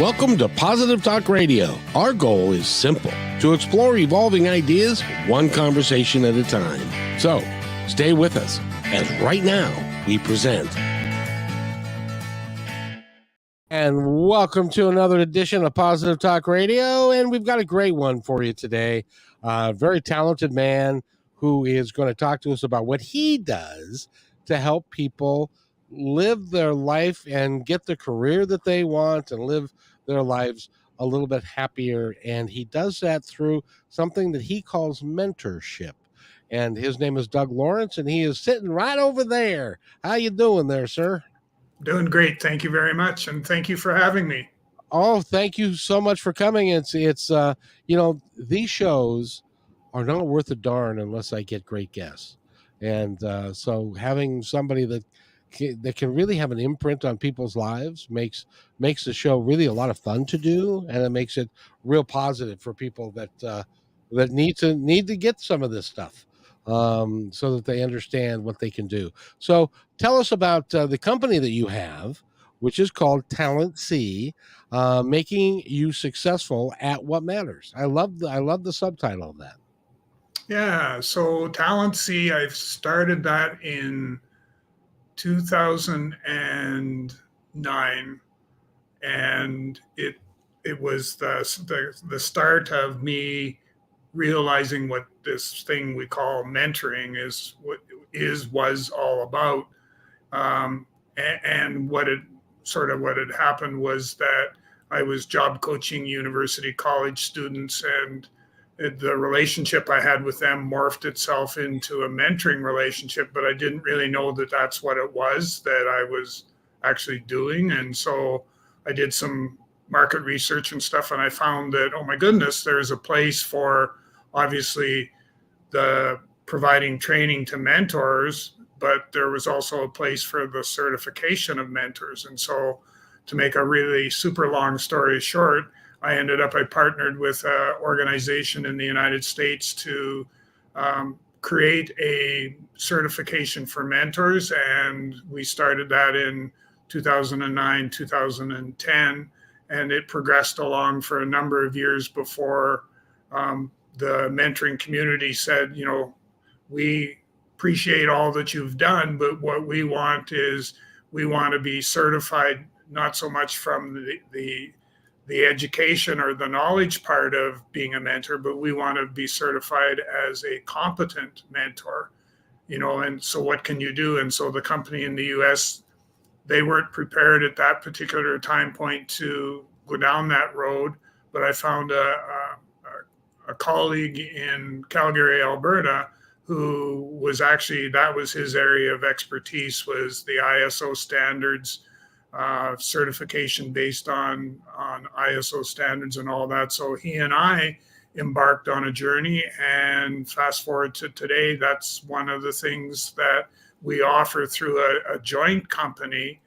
Welcome to Positive Talk Radio. Our goal is simple, to explore evolving ideas one conversation at a time. So, stay with us as right now we present. And welcome to another edition of Positive Talk Radio. And we've got a great one for you today. A very talented man who is going to talk to us about what he does to help people live their life and get the career that they want and live their lives a little bit happier. And he does that through something that he calls mentorship. And his name is Doug Lawrence, and he is sitting right over there. How you doing there, sir? Doing great. Thank you very much. And thank you for having me. Oh, thank you so much for coming. It's these shows are not worth a darn unless I get great guests. And so having somebody that can really have an imprint on people's lives makes the show really a lot of fun to do, and it makes it real positive for people that need to get some of this stuff, so that they understand what they can do. So tell us about the company that you have, which is called TalentC, making you successful at what matters. I love the subtitle of that. Yeah. So TalentC, I've started that in 2009, and it was the start of me realizing what this thing we call mentoring was all about. And what had happened was that I was job coaching university college students, and the relationship I had with them morphed itself into a mentoring relationship, but I didn't really know that that's what it was that I was actually doing. And so I did some market research and stuff, and I found that, oh my goodness, there's a place for obviously the providing training to mentors, but there was also a place for the certification of mentors. And so, to make a really super long story short, I partnered with an organization in the United States to create a certification for mentors. And we started that in 2009, 2010, and it progressed along for a number of years before the mentoring community said, we appreciate all that you've done, but what we want is we want to be certified, not so much from the education or the knowledge part of being a mentor, but we want to be certified as a competent mentor, and so what can you do? And so the company in the US, they weren't prepared at that particular time point to go down that road, but I found a colleague in Calgary, Alberta, who was that was his area of expertise, was the ISO standards, certification based on ISO standards and all that. So he and I embarked on a journey, and fast forward to today, that's one of the things that we offer through a joint company.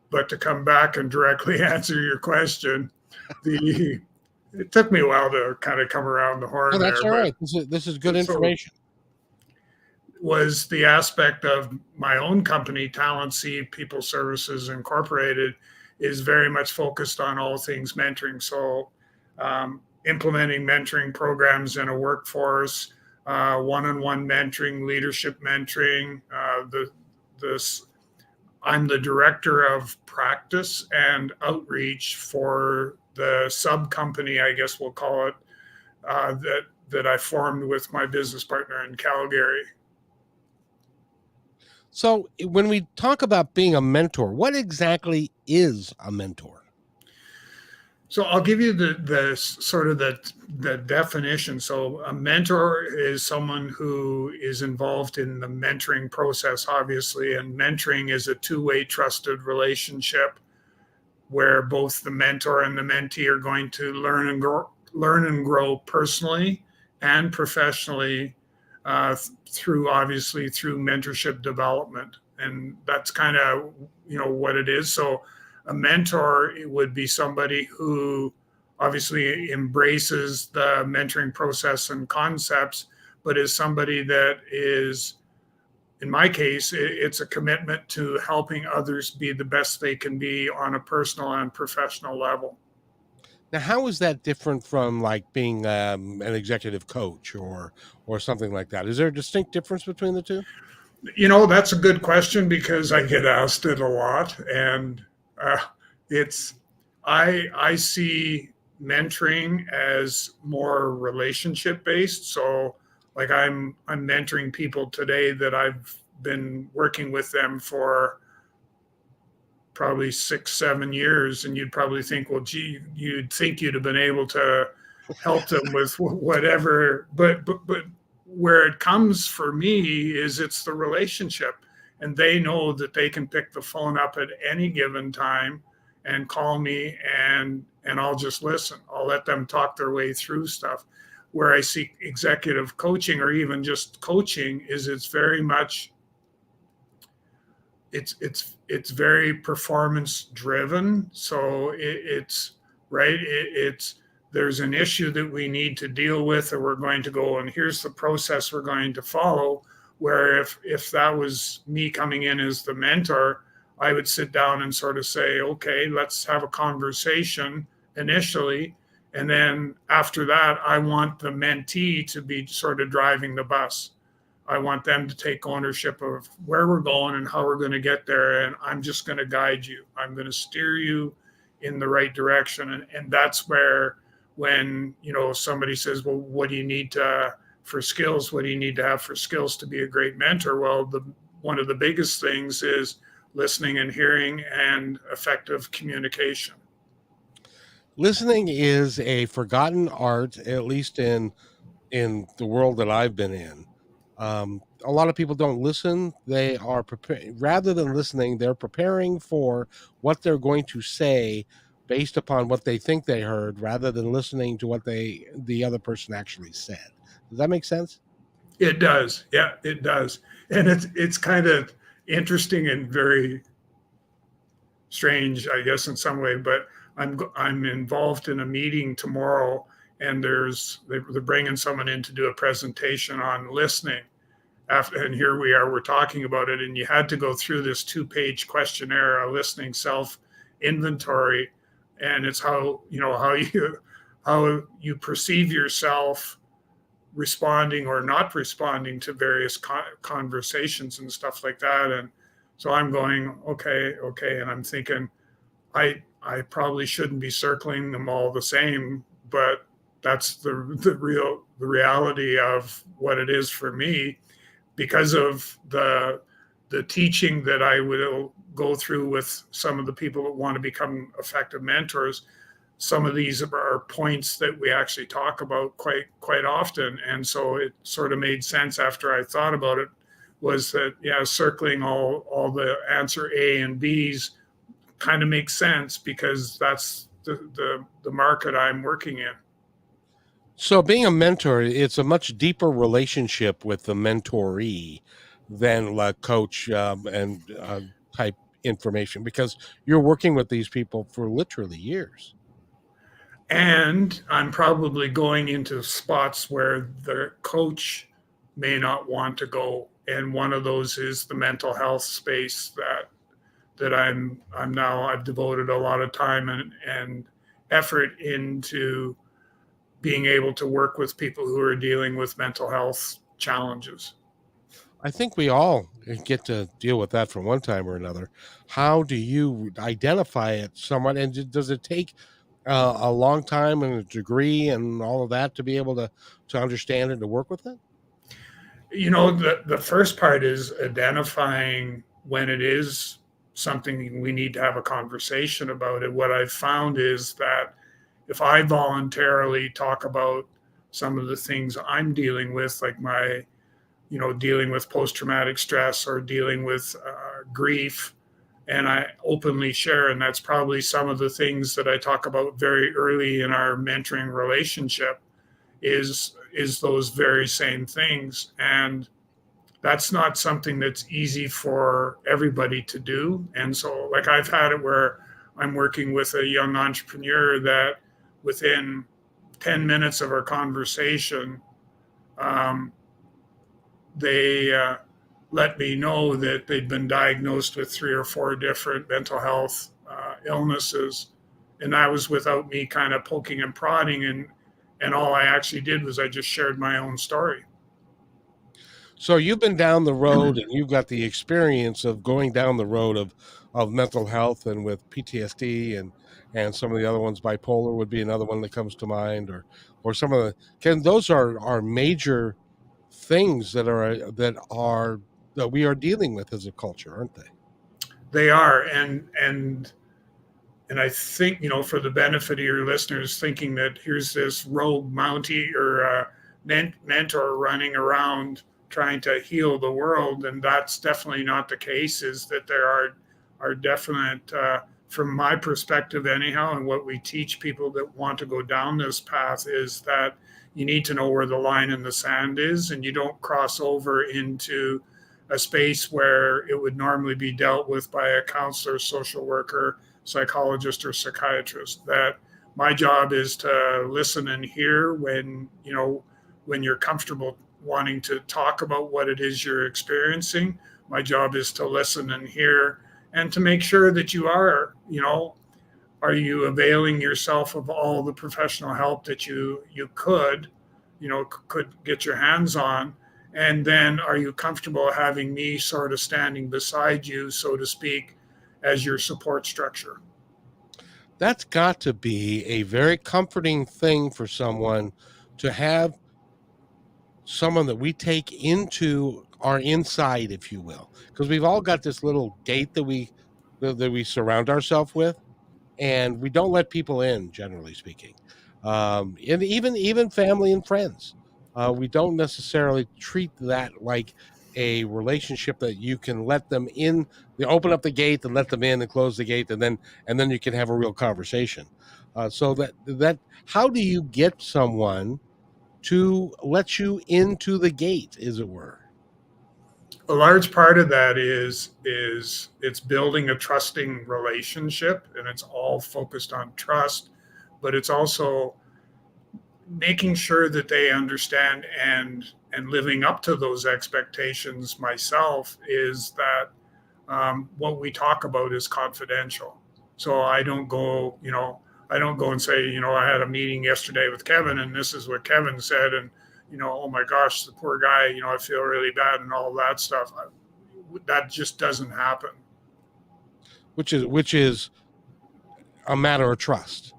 But to come back and directly answer your question, it took me a while to kind of come around the horn. Oh, that's there, all right. This is good information. Was the aspect of my own company, TalentC People Services Incorporated, is very much focused on all things mentoring. So implementing mentoring programs in a workforce, one-on-one mentoring, leadership mentoring. I'm the director of practice and outreach for the sub company, I guess we'll call it, that I formed with my business partner in Calgary. So when we talk about being a mentor, what exactly is a mentor? So I'll give you the sort of the definition. So a mentor is someone who is involved in the mentoring process, obviously, and mentoring is a two-way trusted relationship where both the mentor and the mentee are going to learn and grow personally and professionally through mentorship development. And that's kind of, what it is. So a mentor would be somebody who obviously embraces the mentoring process and concepts, but is somebody that is in my case, it's a commitment to helping others be the best they can be on a personal and professional level. Now, how is that different from like being an executive coach or something like that? Is there a distinct difference between the two? That's a good question because I get asked it a lot, and uh, it's I see mentoring as more relationship based. So, like I'm mentoring people today that I've been working with them for probably 6, 7 years, and you'd probably think, well, gee, you'd think you'd have been able to help them with whatever, but where it comes for me is it's the relationship, and they know that they can pick the phone up at any given time and call me, and I'll just listen. I'll let them talk their way through stuff. Where I see executive coaching or even just coaching is it's very much it's very performance driven. So it's right. It's there's an issue that we need to deal with, or we're going to go and here's the process we're going to follow. Where if that was me coming in as the mentor, I would sit down and sort of say, okay, let's have a conversation initially. And then after that, I want the mentee to be sort of driving the bus. I want them to take ownership of where we're going and how we're going to get there. And I'm just going to guide you. I'm going to steer you in the right direction. And that's where, when, somebody says, well, what do you need for skills? What do you need to have for skills to be a great mentor? Well, one of the biggest things is listening and hearing and effective communication. Listening is a forgotten art, at least in the world that I've been in. A lot of people don't listen. They are preparing rather than listening. They're preparing for what they're going to say based upon what they think they heard, rather than listening to what the other person actually said. Does that make sense? It does. Yeah, it does. And it's kind of interesting and very strange, I guess, in some way. But I'm involved in a meeting tomorrow, and they're bringing someone in to do a presentation on listening. And here we are, we're talking about it, and you had to go through this 2-page questionnaire, a listening self inventory, and it's how you perceive yourself responding or not responding to various conversations and stuff like that. And so I'm going, okay, and I'm thinking, I probably shouldn't be circling them all the same, but that's the reality of what it is for me, because of the teaching that I will go through with some of the people that want to become effective mentors. Some of these are points that we actually talk about quite often, and so it sort of made sense after I thought about it. Was that, yeah, circling all the answer A and B's kind of makes sense because that's the market I'm working in. So, being a mentor, it's a much deeper relationship with the mentoree than like coach and type information, because you're working with these people for literally years. And I'm probably going into spots where the coach may not want to go. And one of those is the mental health space that I've devoted a lot of time and effort into being able to work with people who are dealing with mental health challenges. I think we all get to deal with that from one time or another. How do you identify it somewhat? And does it take a long time and a degree and all of that to be able to understand it and to work with it? The first part is identifying when it is something we need to have a conversation about it. What I've found is that if I voluntarily talk about some of the things I'm dealing with, like dealing with post traumatic stress or dealing with grief, and I openly share, and that's probably some of the things that I talk about very early in our mentoring relationship is those very same things. And that's not something that's easy for everybody to do. And so, like, I've had it where I'm working with a young entrepreneur that within 10 minutes of our conversation, um, they let me know that they'd been diagnosed with 3 or 4 different mental health illnesses. And that was without me kind of poking and prodding. And all I actually did was I just shared my own story. So you've been down the road and you've got the experience of going down the road of mental health and with PTSD and some of the other ones, bipolar would be another one that comes to mind, or some of the can those are major things that we are dealing with as a culture, aren't they? They are. And I think, for the benefit of your listeners, thinking that here's this rogue Mountie or mentor running around trying to heal the world, and that's definitely not the case. Is that there are definite, from my perspective anyhow, and what we teach people that want to go down this path is that you need to know where the line in the sand is, and you don't cross over into a space where it would normally be dealt with by a counselor, social worker, psychologist, or psychiatrist. That my job is to listen and hear when you're comfortable wanting to talk about what it is you're experiencing. My job is to listen and hear and to make sure that are you availing yourself of all the professional help that you could get your hands on, and then are you comfortable having me sort of standing beside you, so to speak, as your support structure. That's got to be a very comforting thing for someone to have someone that we take into our inside, if you will, because we've all got this little gate that we surround ourselves with, and we don't let people in, generally speaking, and even family and friends. We don't necessarily treat that like a relationship that you can let them in. You open up the gate and let them in, and close the gate, and then you can have a real conversation. So that how do you get someone to let you into the gate, as it were? A large part of that is it's building a trusting relationship, and it's all focused on trust, but it's also making sure that they understand and living up to those expectations myself is that what we talk about is confidential. So I don't go and say, I had a meeting yesterday with Kevin and this is what Kevin said. And, oh my gosh, the poor guy, I feel really bad and all that stuff. That just doesn't happen. Which is a matter of trust,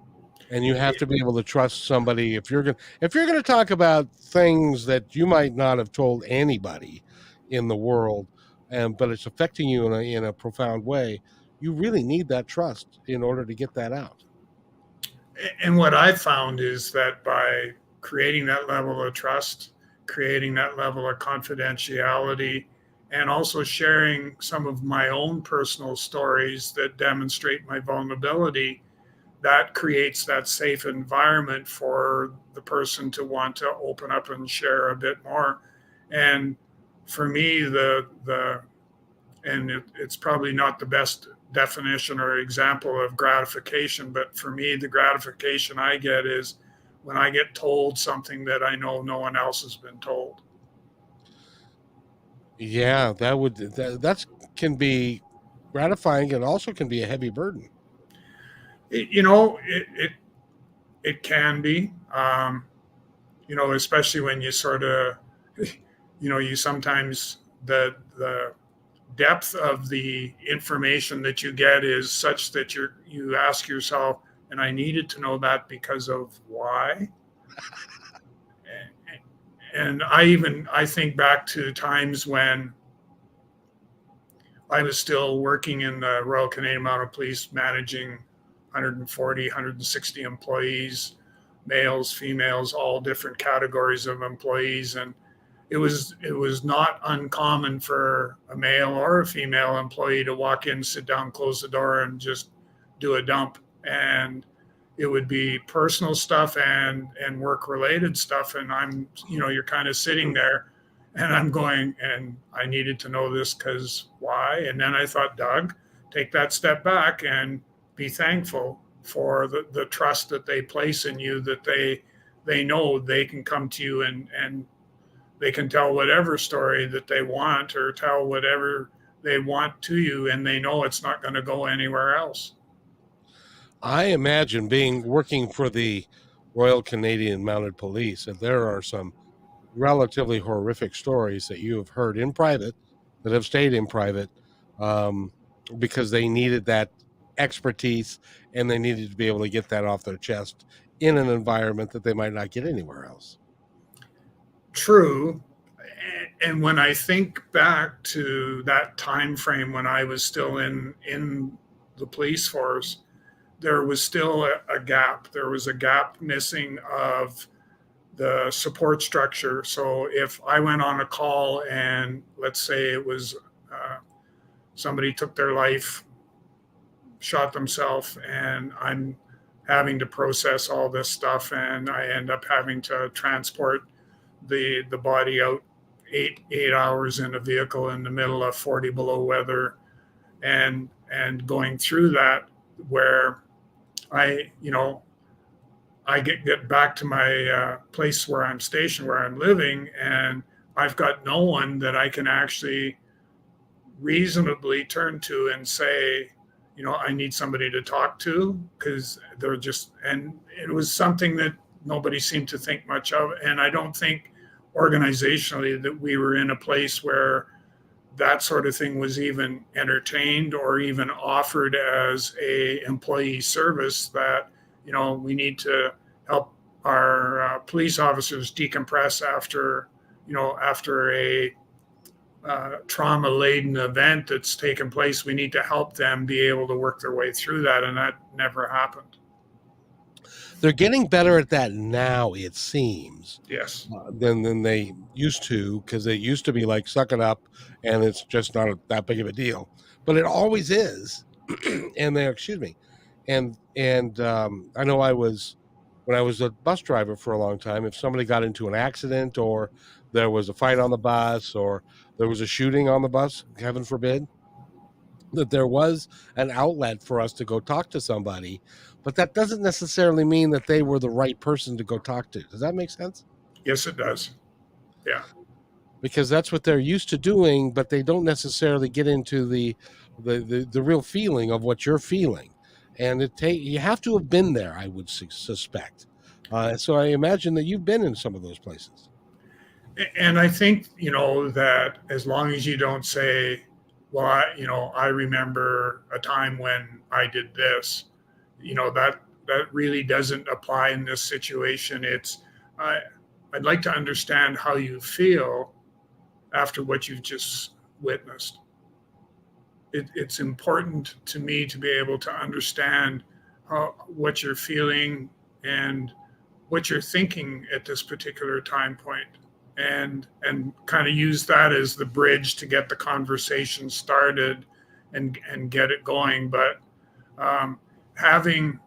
and you have to be able to trust somebody if you're going to talk about things that you might not have told anybody in the world, and but it's affecting you in a profound way. You really need that trust in order to get that out. And what I found is that by creating that level of trust, creating that level of confidentiality, and also sharing some of my own personal stories that demonstrate my vulnerability, that creates that safe environment for the person to want to open up and share a bit more. And for me, it's probably not the best definition or example of gratification, but for me, the gratification I get is when I get told something that I know no one else has been told. Yeah, that's can be gratifying, and also can be a heavy burden. It can be, especially when you sort of, you sometimes the depth of the information that you get is such that you ask yourself, and I needed to know that because of why. And I think back to times when I was still working in the Royal Canadian Mounted Police, managing 140, 160 employees, males, females, all different categories of employees. And it was not uncommon for a male or a female employee to walk in, sit down, close the door, and just do a dump. And it would be personal stuff and work related stuff. And you're kind of sitting there, and I'm going, and I needed to know this because why? And then I thought, Doug, take that step back and be thankful for the trust that they place in you, that they know they can come to you and they can tell whatever story that they want or tell whatever they want to you, and they know it's not going to go anywhere else. I imagine being working for the Royal Canadian Mounted Police, and there are some relatively horrific stories that you have heard in private that have stayed in private, um, because they needed that expertise and they needed to be able to get that off their chest in an environment that they might not get anywhere else. True. And when I think back to that time frame when I was still in the police force, there was still a gap. There was a gap missing of the support structure. So if I went on a call and let's say it was somebody took their life, shot themselves, and I'm having to process all this stuff, and I end up having to transport the body out 8 hours in a vehicle in the middle of 40 below weather, and going through that, where I I get back to my place where I'm stationed, where I'm living, and I've got no one that I can actually reasonably turn to and say, I need somebody to talk to, because they're just, and it was something that nobody seemed to think much of. And I don't think organizationally that we were in a place where that sort of thing was even entertained or even offered as a employee service, that we need to help our police officers decompress after after a trauma laden event that's taken place. We need to help them be able to work their way through that, and that never happened. They're getting better at that now, it seems, Yes. than they used to, because they used to be like, suck it up, and it's just not that big of a deal. But it always is. And they, excuse me, and I know when I was a bus driver for a long time, if somebody got into an accident or there was a fight on the bus or there was a shooting on the bus, heaven forbid, that there was an outlet for us to go talk to somebody, but that doesn't necessarily mean that they were the right person to go talk to. Does that make sense? Yes, it does. Yeah. Because that's what they're used to doing, but they don't necessarily get into the real feeling of what you're feeling. And you have to have been there, I would suspect. So I imagine that you've been in some of those places. And I think, that as long as you don't say, well, I remember a time when I did this, that really doesn't apply in this situation. I, I'd like to understand how you feel after what you've just witnessed. It's important to me to be able to understand what you're feeling and what you're thinking at this particular time point, and kind of use that as the bridge to get the conversation started and get it going. But um, having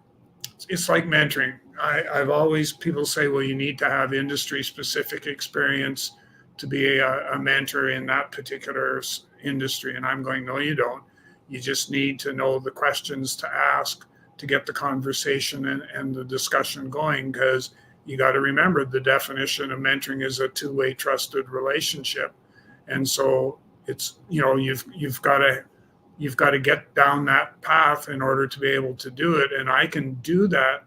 it's like mentoring. I've always, people say, well, you need to have industry specific experience to be a mentor in that particular industry. And I'm going, no, you don't. You just need to know the questions to ask to get the conversation and the discussion going, because you got to remember the definition of mentoring is a two-way trusted relationship. And so it's, you've got to get down that path in order to be able to do it. And I can do that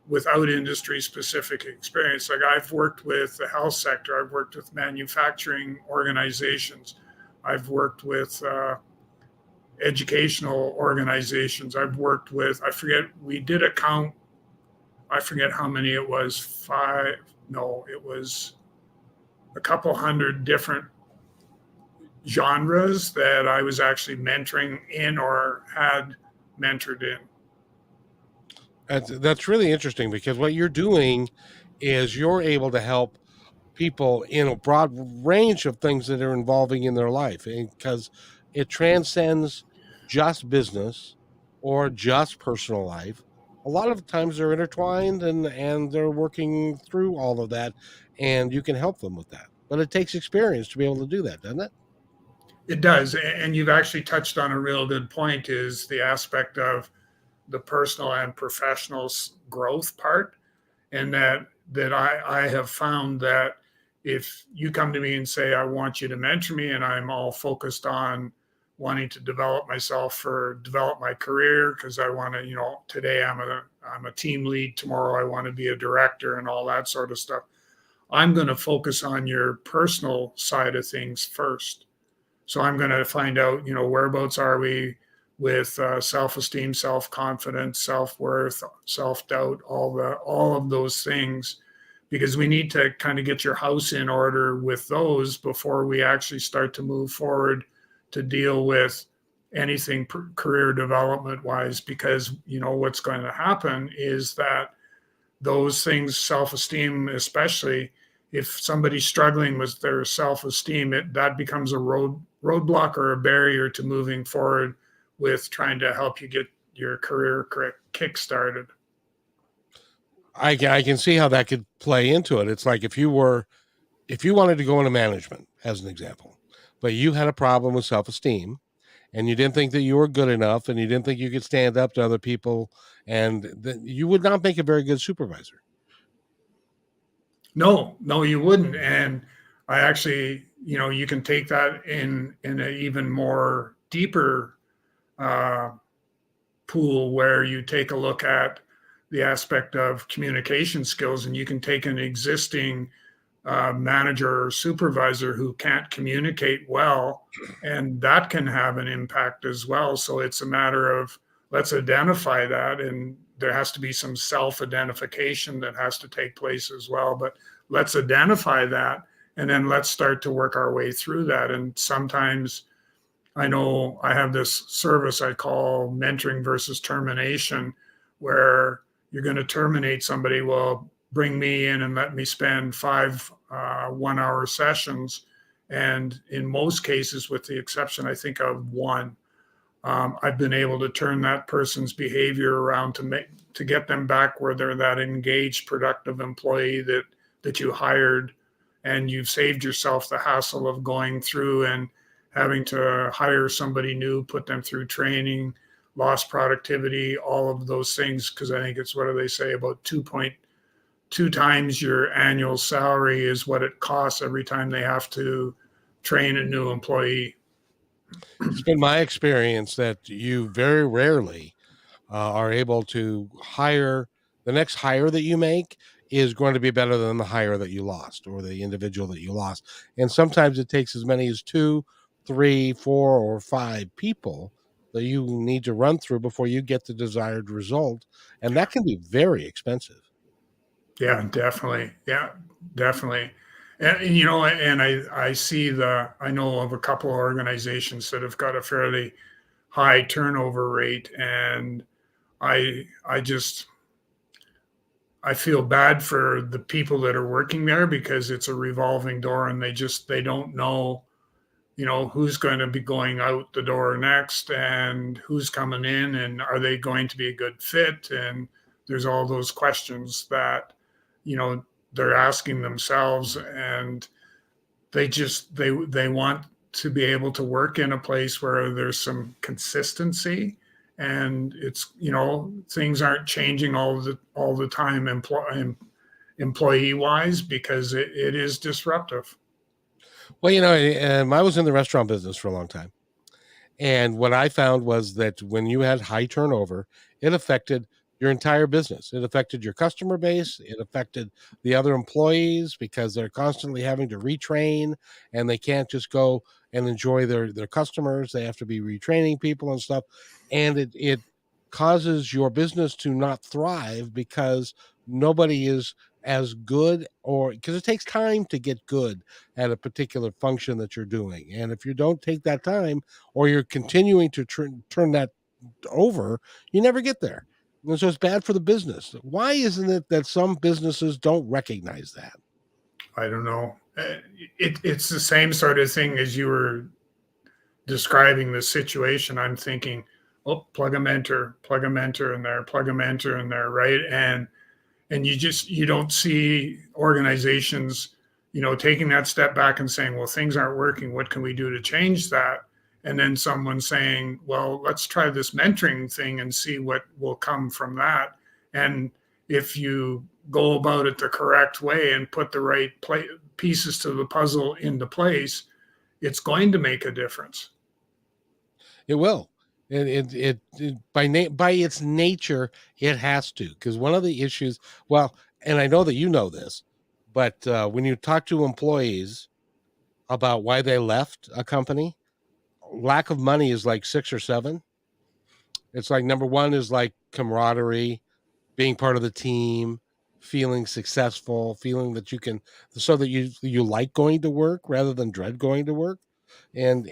without industry specific experience. Like, I've worked with the health sector, I've worked with manufacturing organizations, I've worked with educational organizations, I've worked with, I forget, we did a count, I forget how many it was, five, no, it was a couple hundred different genres that I was actually mentoring in or had mentored in. That's really interesting, because what you're doing is you're able to help people in a broad range of things that are involving in their life, because it transcends just business or just personal life. A lot of times they're intertwined, and they're working through all of that, and you can help them with that. But it takes experience to be able to do that, doesn't it? It does. And you've actually touched on a real good point, is the aspect of the personal and professional growth part. And that I have found that if you come to me and say, I want you to mentor me, and I'm all focused on wanting to develop myself or develop my career because I want to, today I'm a team lead, tomorrow I want to be a director and all that sort of stuff. I'm going to focus on your personal side of things first. So I'm going to find out, whereabouts are we with self-esteem, self-confidence, self-worth, self-doubt, all of those things, because we need to kind of get your house in order with those before we actually start to move forward to deal with anything career development wise. Because what's going to happen is that those things, self-esteem especially, if somebody's struggling with their self-esteem, that becomes a roadblock or a barrier to moving forward with trying to help you get your career kick started. I can see how that could play into it. It's like if you wanted to go into management, as an example, but you had a problem with self-esteem and you didn't think that you were good enough and you didn't think you could stand up to other people, and you would not make a very good supervisor. No, you wouldn't. And I actually, you can take that in an even more deeper uh, pool where you take a look at the aspect of communication skills, and you can take an existing manager or supervisor who can't communicate well, and that can have an impact as well. So it's a matter of, let's identify that, and there has to be some self-identification that has to take place as well. But let's identify that, and then let's start to work our way through that. And sometimes I know I have this service I call mentoring versus termination, where you're going to terminate somebody. Well, bring me in and let me spend 5 1-hour sessions. And in most cases, with the exception, I think, of one, I've been able to turn that person's behavior around to get them back where they're that engaged, productive employee that you hired, and you've saved yourself the hassle of going through and having to hire somebody new, put them through training, lost productivity, all of those things. Because I think it's, what do they say, about 2.2 times your annual salary is what it costs every time they have to train a new employee. It's been my experience that you very rarely are able to hire. The next hire that you make is going to be better than the hire that you lost, or the individual that you lost. And sometimes it takes as many as 2, 3, 4, or 5 people that you need to run through before you get the desired result. And that can be very expensive. Yeah, definitely. Yeah, definitely. And and I know of a couple of organizations that have got a fairly high turnover rate, and I just I feel bad for the people that are working there, because it's a revolving door, and they don't know, who's going to be going out the door next and who's coming in, and are they going to be a good fit? And there's all those questions that, they're asking themselves, and they want to be able to work in a place where there's some consistency, and it's, things aren't changing all the time employee wise, because it is disruptive. Well, I was in the restaurant business for a long time. And what I found was that when you had high turnover, it affected your entire business. It affected your customer base. It affected the other employees because they're constantly having to retrain, and they can't just go and enjoy their customers. They have to be retraining people and stuff. And it causes your business to not thrive because nobody is as good, or because it takes time to get good at a particular function that you're doing. And if you don't take that time, or you're continuing to turn that over, you never get there. And so it's bad for the business. Why isn't it that some businesses don't recognize that? I don't know. It's the same sort of thing as you were describing the situation. I'm thinking, oh, plug a mentor in there, plug a mentor in there, right? And you don't see organizations, taking that step back and saying, well, things aren't working, what can we do to change that? And then someone saying, well, let's try this mentoring thing and see what will come from that. And if you go about it the correct way and put the right pieces to the puzzle into place, it's going to make a difference. It will. By its nature, it has to. Because one of the issues, well, and I know that you know this, but when you talk to employees about why they left a company, lack of money is like 6 or 7. It's like number one is like camaraderie, being part of the team, feeling successful, feeling that you can, so that you like going to work rather than dread going to work. And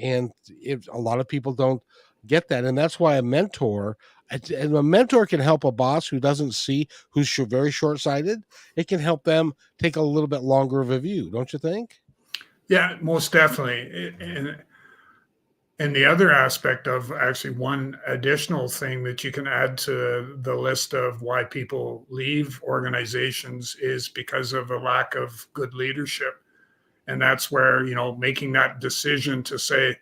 if a lot of people don't get that, and that's why and a mentor can help a boss who doesn't see, who's very short-sighted. It can help them take a little bit longer of a view, don't you think? Yeah, most definitely. And the other aspect of actually one additional thing that you can add to the list of why people leave organizations is because of a lack of good leadership. And that's where, making that decision to say,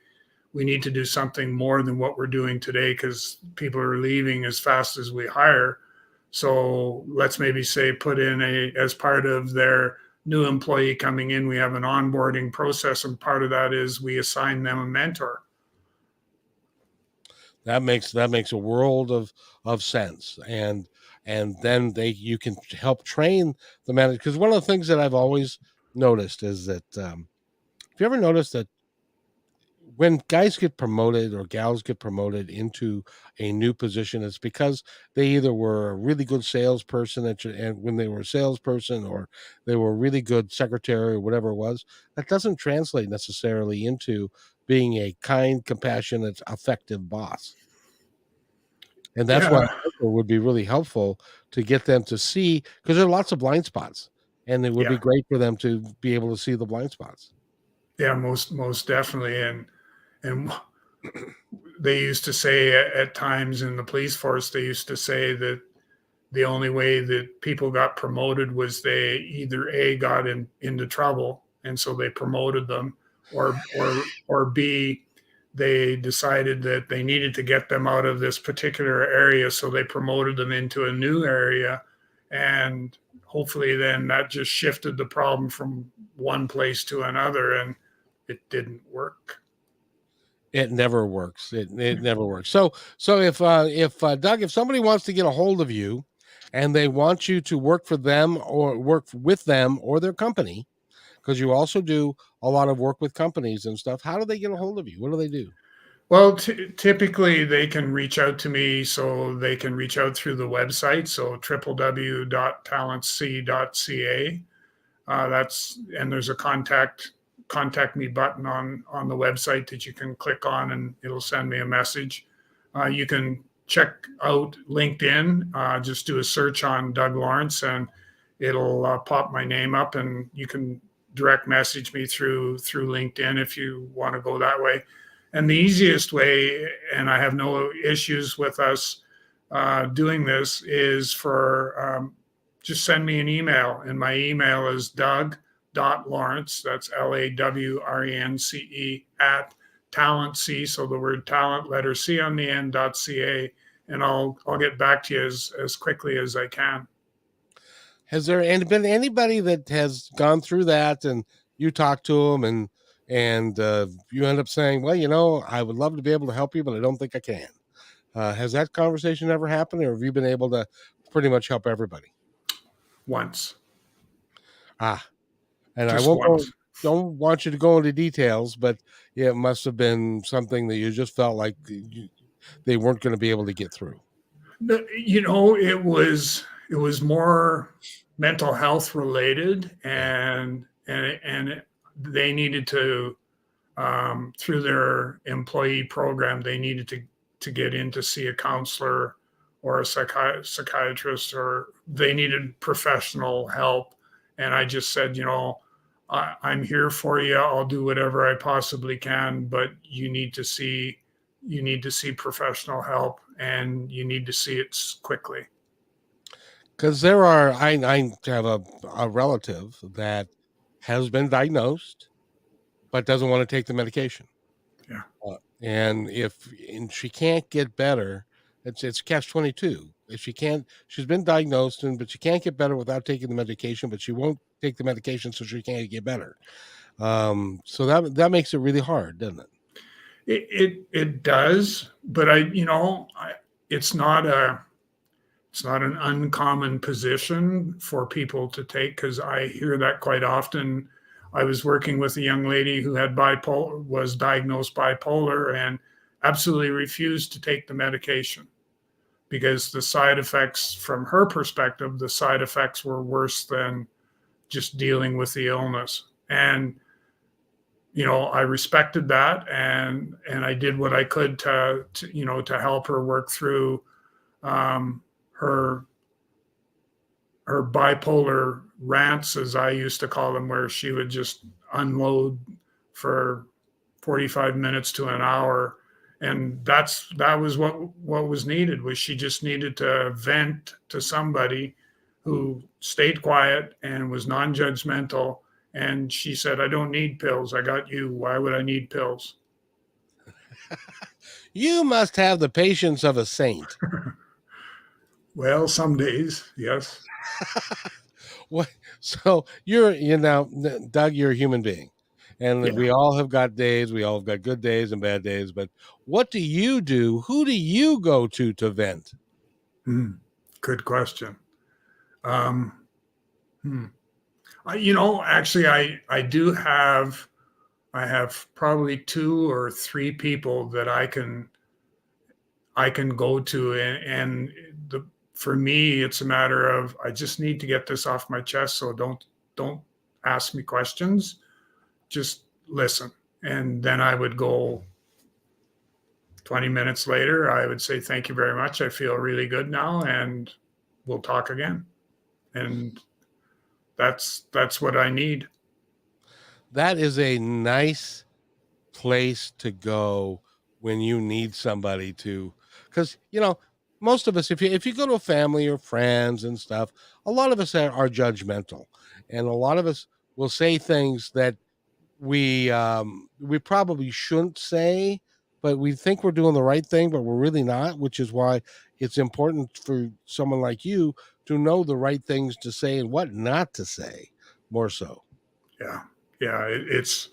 we need to do something more than what we're doing today because people are leaving as fast as we hire. So let's maybe say put in as part of their new employee coming in, we have an onboarding process. And part of that is we assign them a mentor. That makes a world of sense. And then you can help train the manager, because one of the things that I've always noticed is that, if you ever noticed that when guys get promoted or gals get promoted into a new position, it's because they either were a really good salesperson and when they were a salesperson, or they were a really good secretary or whatever it was. That doesn't translate necessarily into being a kind, compassionate, effective boss. And that's why a Yeah. mentor would be really helpful, to get them to see, because there are lots of blind spots, and it would be Yeah. great for them to be able to see the blind spots. Yeah. Most definitely. And they used to say at times in the police force, they used to say that the only way that people got promoted was they either A, got into trouble and so they promoted them, or B, they decided that they needed to get them out of this particular area, so they promoted them into a new area. And hopefully then that just shifted the problem from one place to another, and it didn't work. It never works. It never works. So if Doug, if somebody wants to get a hold of you and they want you to work for them or work with them or their company, because you also do a lot of work with companies and stuff, how do they get a hold of you? What do they do? Well, typically they can reach out to me, so they can reach out through the website, so www.talentc.ca. And there's a contact me button on the website that you can click on, and it'll send me a message. You can check out LinkedIn. Just do a search on Doug Lawrence, and it'll pop my name up, and you can direct message me through LinkedIn if you want to go that way. And the easiest way, and I have no issues with us doing this, is for just send me an email. And my email is Doug.Lawrence, that's LAWRENCE, at TalentC, so the word talent, letter C on the end, .ca, and I'll get back to you as quickly as I can. Has there been anybody that has gone through that, and you talk to them, and you end up saying, well, I would love to be able to help you, but I don't think I can. Has that conversation ever happened, or have you been able to pretty much help everybody? Once. Ah, and I Just won't go. once. Don't want you to go into details, but yeah, it must have been something that you just felt like they weren't going to be able to get through. It was more mental health related, Yeah. and they needed to, through their employee program, they needed to get in to see a counselor or a psychiatrist, or they needed professional help. And I just said, I'm here for you. I'll do whatever I possibly can, but you need to see professional help, and you need to see it quickly. Because I have a relative that has been diagnosed but doesn't want to take the medication. Yeah. And she can't get better, it's catch 22. If she's been diagnosed, but she can't get better without taking the medication, but she won't take the medication so she can't get better. So that makes it really hard, doesn't it? It does, but it's not a it's not an uncommon position for people to take, because I hear that quite often. I was working with a young lady who had bipolar, was diagnosed bipolar, and absolutely refused to take the medication because the side effects, from her perspective, the side effects were worse than just dealing with the illness. And I respected that, and I did what I could to help her work through um, her her bipolar rants, as I used to call them, where she would just unload for 45 minutes to an hour. And that was what was needed. Was she just needed to vent to somebody who stayed quiet and was non-judgmental. And she said, I don't need pills. I got you. Why would I need pills? You must have the patience of a saint. Well, some days, yes. What? So Doug, you're a human being, and Yeah. we all have got days. We all have got good days and bad days. But what do you do? Who do you go to vent? Hmm. Good question. Um, hmm. Actually, I have probably two or three people that I can go to, and for me, it's a matter of, I just need to get this off my chest. So don't ask me questions. Just listen. And then I would go 20 minutes later. I would say, thank you very much. I feel really good now, and we'll talk again. And that's what I need. That is a nice place to go when you need somebody to, because most of us, if you go to a family or friends and stuff, a lot of us are judgmental, and a lot of us will say things that we probably shouldn't say, but we think we're doing the right thing, but we're really not, which is why it's important for someone like you to know the right things to say and what not to say, more so. Yeah. Yeah. It's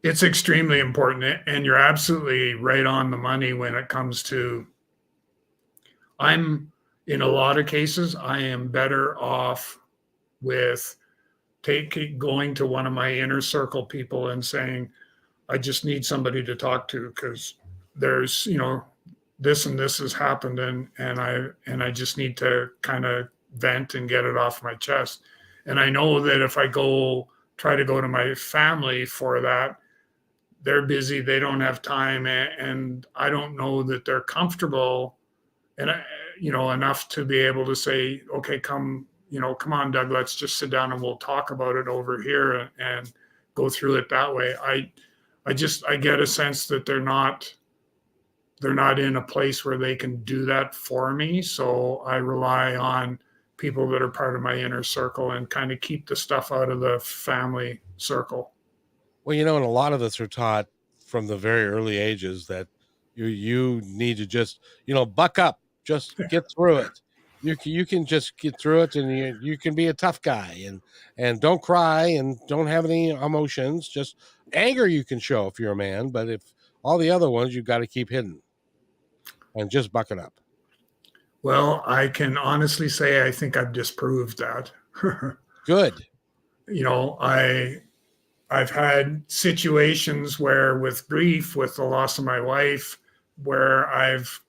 extremely important. And you're absolutely right on the money when it comes to, I'm in a lot of cases, I am better off with going to one of my inner circle people and saying, I just need somebody to talk to, because there's, this and this has happened, and I just need to kind of vent and get it off my chest. And I know that if I try to go to my family for that, they're busy, they don't have time, and I don't know that they're comfortable and enough to be able to say, okay, come on, Doug, let's just sit down and we'll talk about it over here, and go through it that way. I get a sense that they're not in a place where they can do that for me. So I rely on people that are part of my inner circle and kind of keep the stuff out of the family circle. Well, and a lot of us are taught from the very early ages that you need to just buck up, just get through it. You can just get through it, and you can be a tough guy, and don't cry and don't have any emotions. Just anger you can show if you're a man, but if all the other ones you've got to keep hidden and just buck it up. Well, I can honestly say I think I've disproved that. Good. you know, I I've had situations where, with grief, with the loss of my wife, where I've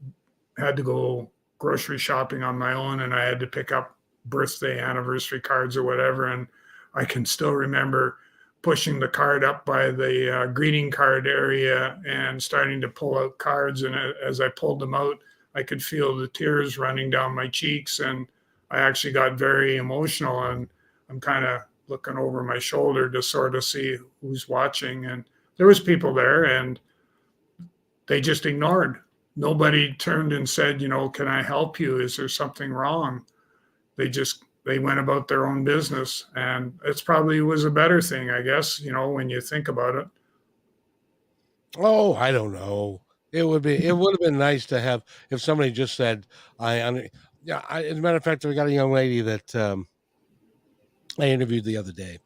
had to go grocery shopping on my own, and I had to pick up birthday, anniversary cards or whatever. And I can still remember pushing the cart up by the greeting card area and starting to pull out cards. And as I pulled them out, I could feel the tears running down my cheeks. And I actually got very emotional. And I'm kind of looking over my shoulder to sort of see who's watching. And there was people there, and they just ignored. Nobody turned and said, can I help you? Is there something wrong? They went about their own business, and it's probably was a better thing, I guess, when you think about it. Oh, I don't know. It would have been nice to have if somebody just said, "I." As a matter of fact, we got a young lady that I interviewed the other day.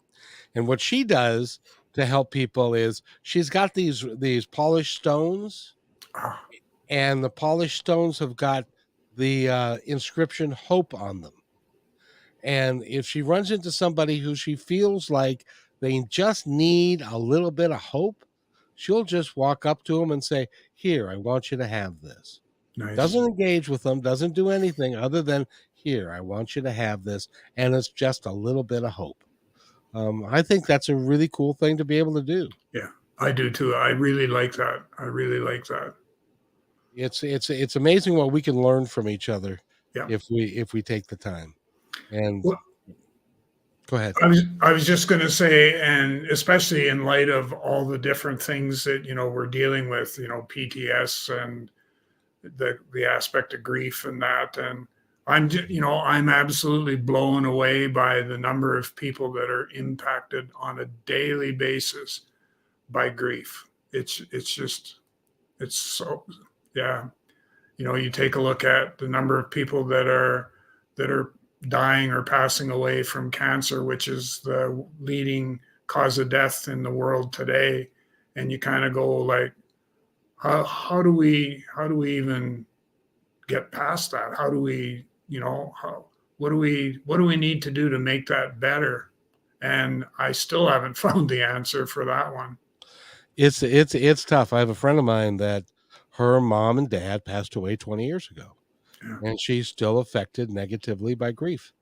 And what she does to help people is she's got these polished stones, Ah, and the polished stones have got the inscription hope on them. And if she runs into somebody who she feels like they just need a little bit of hope, she'll just walk up to them and say, "Here, I want you to have this." nice. Doesn't engage with them, doesn't do anything other than, "Here, I want you to have this." And it's just a little bit of hope. I think that's a really cool thing to be able to do. Yeah, I do too. I really like that. I really like that. It's amazing what we can learn from each other Yeah. if we take the time. And Well, go ahead. I was just going to say, and especially in light of all the different things that we're dealing with, PTS and the aspect of grief and that, and I'm absolutely blown away by the number of people that are impacted on a daily basis by grief. It's just it's so yeah. You take a look at the number of people that are dying or passing away from cancer, which is the leading cause of death in the world today, and you kind of go like, how do we even get past that? How do we, how what do we need to do to make that better? And I still haven't found the answer for that one. It's tough. I have a friend of mine that her mom and dad passed away 20 years ago, Yeah, and she's still affected negatively by grief.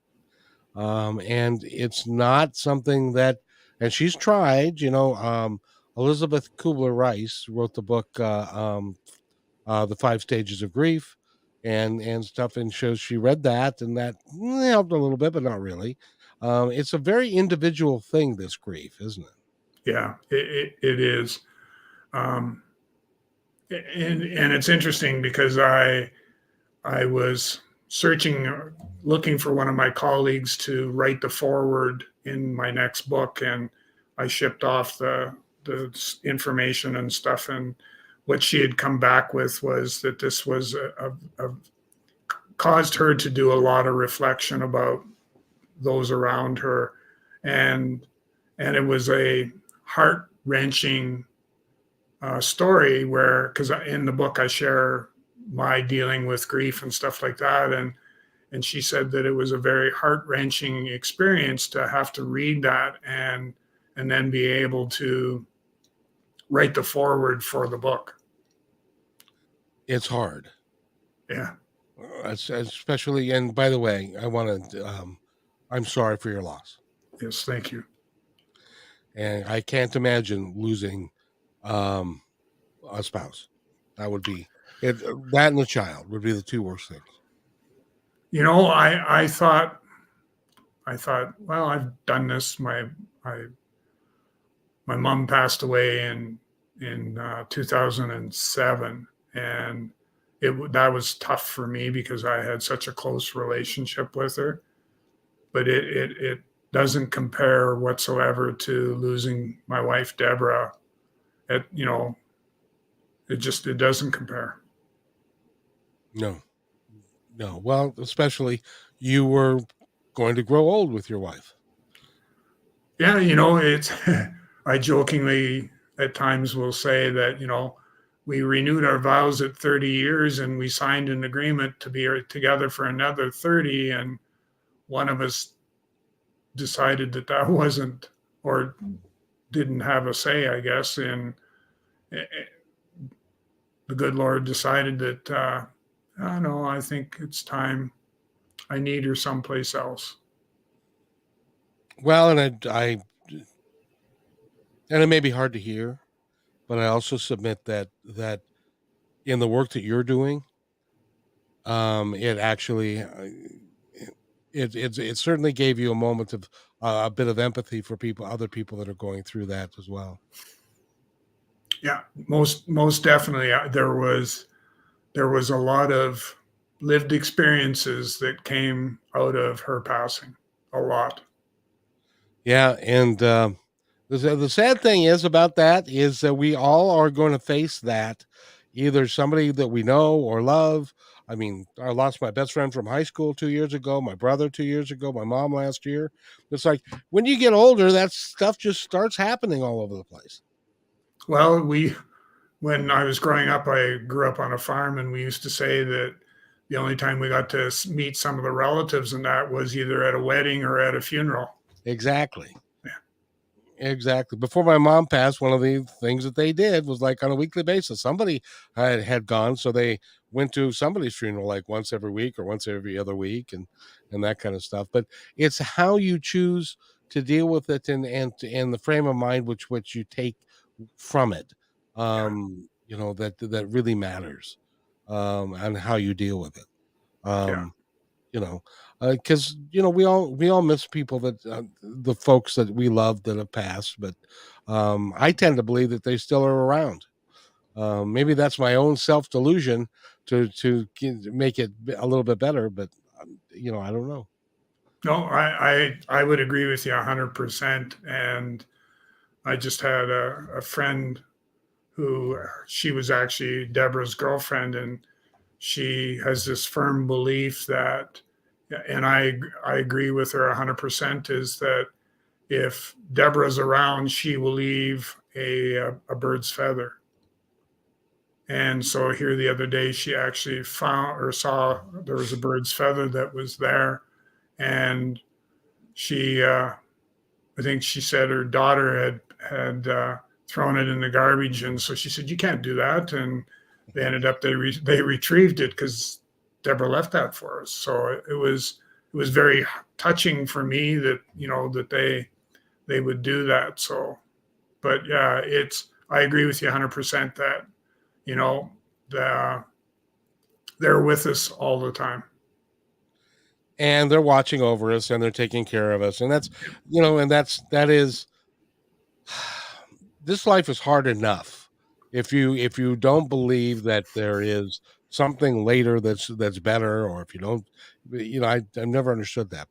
And it's not something that, and she's tried, Elizabeth Kubler-Rice wrote the book, The Five Stages of Grief, and stuff, and shows she read that, and that helped a little bit, but not really. It's a very individual thing, this grief, isn't it? yeah, it is. Um, and it's interesting because I was searching, looking for one of my colleagues to write the foreword in my next book, and I shipped off the information and stuff. And what she had come back with was that this was caused her to do a lot of reflection about those around her, and and it was a heart wrenching story where, because in the book I share my dealing with grief and stuff like that, and she said that it was a very heart wrenching experience to have to read that and then be able to write the foreword for the book. It's hard, Yeah. especially. And by the way, I'm sorry for your loss, Yes. Thank you. and I can't imagine losing um, a spouse. That would be it. That and a child would be the two worst things. I thought, well, I've done this. My mom passed away in 2007, and that was tough for me because I had such a close relationship with her. But it doesn't compare whatsoever to losing my wife Deborah. It doesn't compare. No, no. Well, especially you were going to grow old with your wife. Yeah, it's I jokingly at times will say that we renewed our vows at 30 years and we signed an agreement to be together for another 30, and one of us decided that wasn't, or didn't have a say, I guess, and the good Lord decided that oh no, I think it's time. I need her someplace else. Well, and it may be hard to hear, but I also submit that in the work that you're doing, it actually it certainly gave you a moment of a bit of empathy for other people that are going through that as well. Yeah, most definitely. There was a lot of lived experiences that came out of her passing. A lot. Yeah, and the sad thing is about that is that we all are going to face that, either somebody that we know or love, I mean, I lost my best friend from high school 2 years ago, my brother 2 years ago, my mom last year. It's like when you get older, that stuff just starts happening all over the place. Well, when I was growing up, I grew up on a farm, and we used to say that the only time we got to meet some of the relatives and that was either at a wedding or at a funeral. Exactly. Yeah. Exactly. Before my mom passed, one of the things that they did was like on a weekly basis, somebody had gone, so they went to somebody's funeral like once every week or once every other week, and that kind of stuff. But it's how you choose to deal with it, and the frame of mind which you take from it. Yeah. That really matters, and how you deal with it. Yeah. Um, because we all miss people that the folks that we love that have passed, but I tend to believe that they still are around. Maybe that's my own self delusion to make it a little bit better, but I don't know. No, I would agree with you 100%. And I just had a friend who she was actually Deborah's girlfriend, and she has this firm belief that, and I agree with her 100%, is that if Deborah's around, she will leave a bird's feather. And so here the other day, she actually found or saw there was a bird's feather that was there, and she, I think she said her daughter had thrown it in the garbage, and so she said, "You can't do that." And they ended up they retrieved it because Deborah left that for us. So it was very touching for me that that they would do that. So, but yeah, I agree with you 100% that you know the, they're with us all the time. And they're watching over us and they're taking care of us, and that is this life is hard enough. If you don't believe that there is something later that's better, or if you don't, I've never understood that,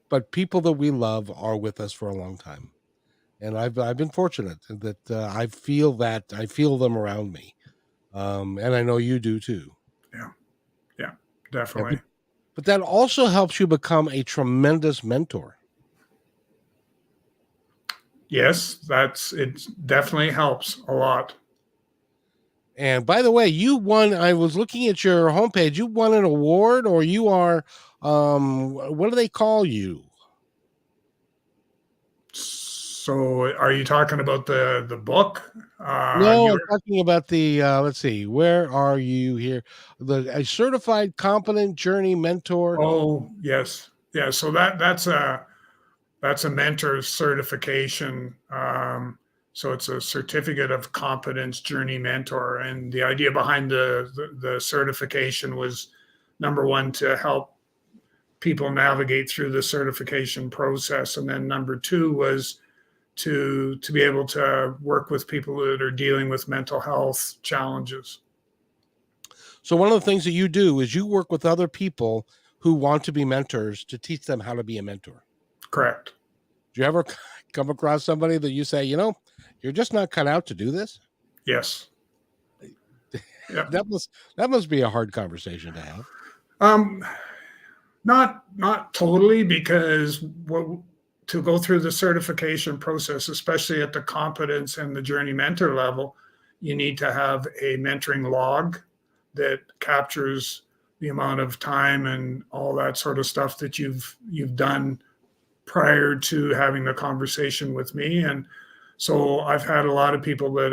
but people that we love are with us for a long time, and I've been fortunate that I feel them around me, and I know you do too. Yeah, yeah, Yeah, definitely. but that also helps you become a tremendous mentor. Yes, it definitely helps a lot. And by the way, you won. I was looking at your homepage. You won an award, or you are, what do they call you? So, are you talking about the book? No, I'm You're talking about the. Let's see, where are you here? A certified competent journey mentor. Oh, yes, yeah. So that's a mentor certification. So it's a certificate of competence journey mentor, and the idea behind the certification was number one to help people navigate through the certification process, and then number two was to be able to work with people that are dealing with mental health challenges. So one of the things that you do is you work with other people who want to be mentors to teach them how to be a mentor. Correct. Do you ever come across somebody that you say, you're just not cut out to do this? Yes. Yeah. That must be a hard conversation to have. Um, not totally, because what to go through the certification process, especially at the competence and the journey mentor level, you need to have a mentoring log that captures the amount of time and all that sort of stuff that you've done prior to having the conversation with me. And so I've had a lot of people that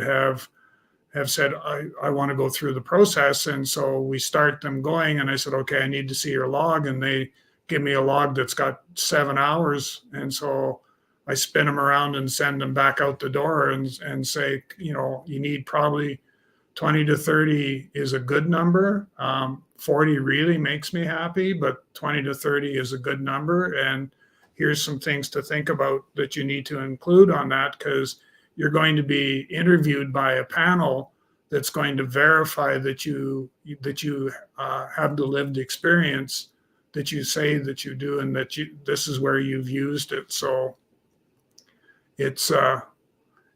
have said, I want to go through the process. And so we start them going. And I said, okay, I need to see your log. And they give me a log that's got 7 hours. And so I spin them around and send them back out the door and say, you need probably 20 to 30 is a good number. 40 really makes me happy, but 20 to 30 is a good number. And here's some things to think about that you need to include on that, because you're going to be interviewed by a panel that's going to verify that you have the lived experience that you say that you do, and that this is where you've used it. So it's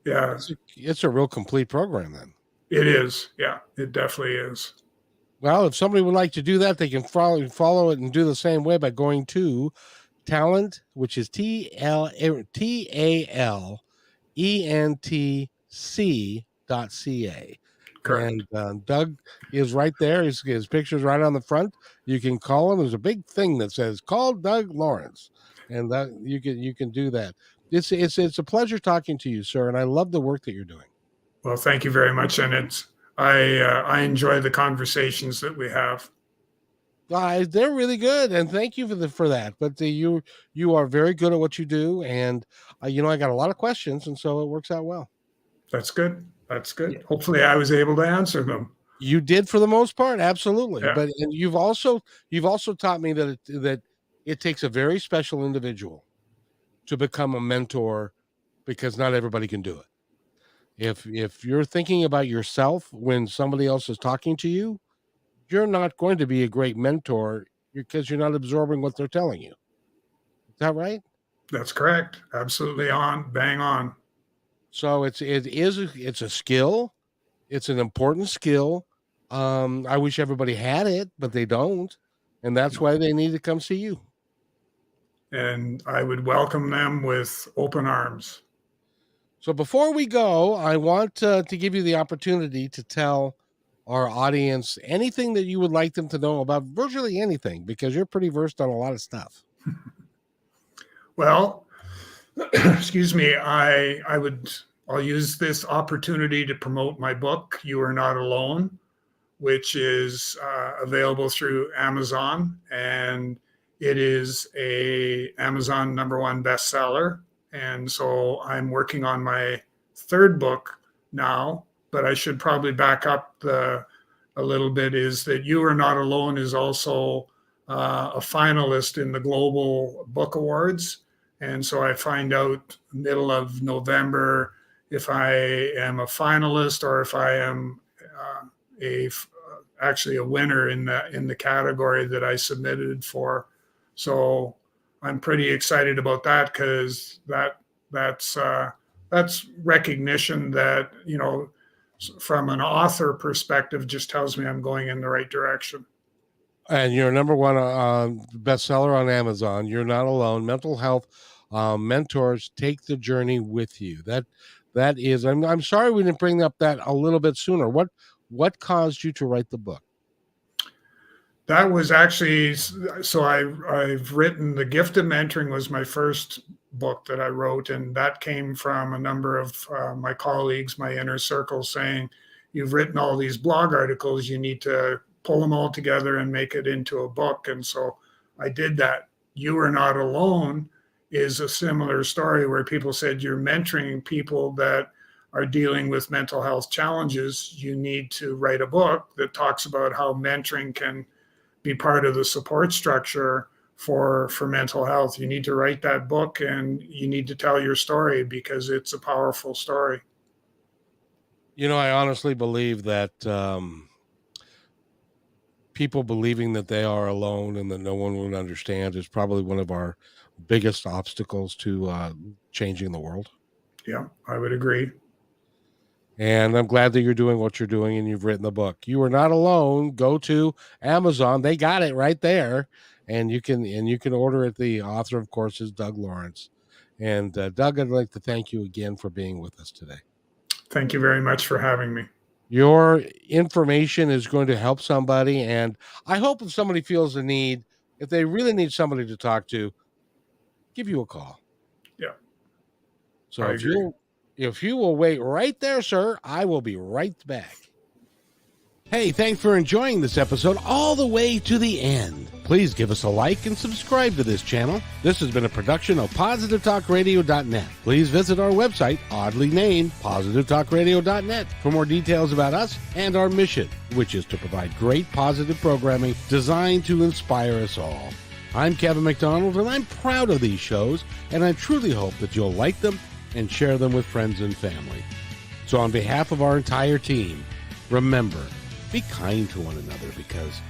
yeah, It's a real complete program then. it is. Yeah, it definitely is. Well, if somebody would like to do that, they can follow it and do the same way by going to Talent, which is TalentC.ca. Correct. And Doug is right there. His picture's right on the front. You can call him. There's a big thing that says "Call Doug Lawrence," and that you can do that. It's a pleasure talking to you, sir, and I love the work that you're doing. Well, thank you very much, and I enjoy the conversations that we have. They're really good, and thank you for that. But you are very good at what you do, and I got a lot of questions, and so it works out well. That's good. That's Yeah. good. Hopefully, I was able to answer them. You did for the most part, absolutely. Yeah, But and you've also taught me that it takes a very special individual to become a mentor, because not everybody can do it. If you're thinking about yourself when somebody else is talking to you, you're not going to be a great mentor because you're not absorbing what they're telling you. Is that right? that's correct. Absolutely on, bang on. So it's a skill. It's an important skill. I wish everybody had it, but they don't, and that's why they need to come see you. And I would welcome them with open arms. So before we go, I want to give you the opportunity to tell our audience anything that you would like them to know about virtually anything, because you're pretty versed on a lot of stuff. Well, excuse me. I'll use this opportunity to promote my book, You Are Not Alone, which is available through Amazon, and it is a Amazon #1 bestseller. And so I'm working on my third book now, but I should probably back up a little bit. Is that You Are Not Alone is also a finalist in the Global Book Awards, and so I find out middle of November if I am a finalist or if I am a actually a winner in the category that I submitted for. So I'm pretty excited about that, because that's recognition that, from an author perspective, just tells me I'm going in the right direction. And you're #1 bestseller on Amazon. You're Not Alone. Mental health mentors take the journey with you. That is. I'm sorry we didn't bring up that a little bit sooner. What caused you to write the book? That was actually, so I've written The Gift of Mentoring was my first book that I wrote, and that came from a number of my colleagues, my inner circle, saying, you've written all these blog articles, you need to pull them all together and make it into a book. And so I did that. You Are Not Alone is a similar story, where people said, you're mentoring people that are dealing with mental health challenges. You need to write a book that talks about how mentoring can be part of the support structure for mental health. You need to write that book, and you need to tell your story, because it's a powerful story. I honestly believe that people believing that they are alone and that no one would understand is probably one of our biggest obstacles to changing the world. Yeah, I would agree. And I'm glad that you're doing what you're doing and you've written the book. You Are Not Alone. Go to Amazon. They got it right there. And you can order it. The author, of course, is Doug Lawrence. And Doug, I'd like to thank you again for being with us today. Thank you very much for having me. Your information is going to help somebody. And I hope if somebody feels the need, if they really need somebody to talk to, give you a call. Yeah. So if you will wait right there, sir, I will be right back. Hey, thanks for enjoying this episode all the way to the end. Please give us a like and subscribe to this channel. This has been a production of PositiveTalkRadio.net. Please visit our website, oddly named PositiveTalkRadio.net, for more details about us and our mission, which is to provide great positive programming designed to inspire us all. I'm Kevin McDonald, and I'm proud of these shows, and I truly hope that you'll like them and share them with friends and family. So on behalf of our entire team, remember, be kind to one another, because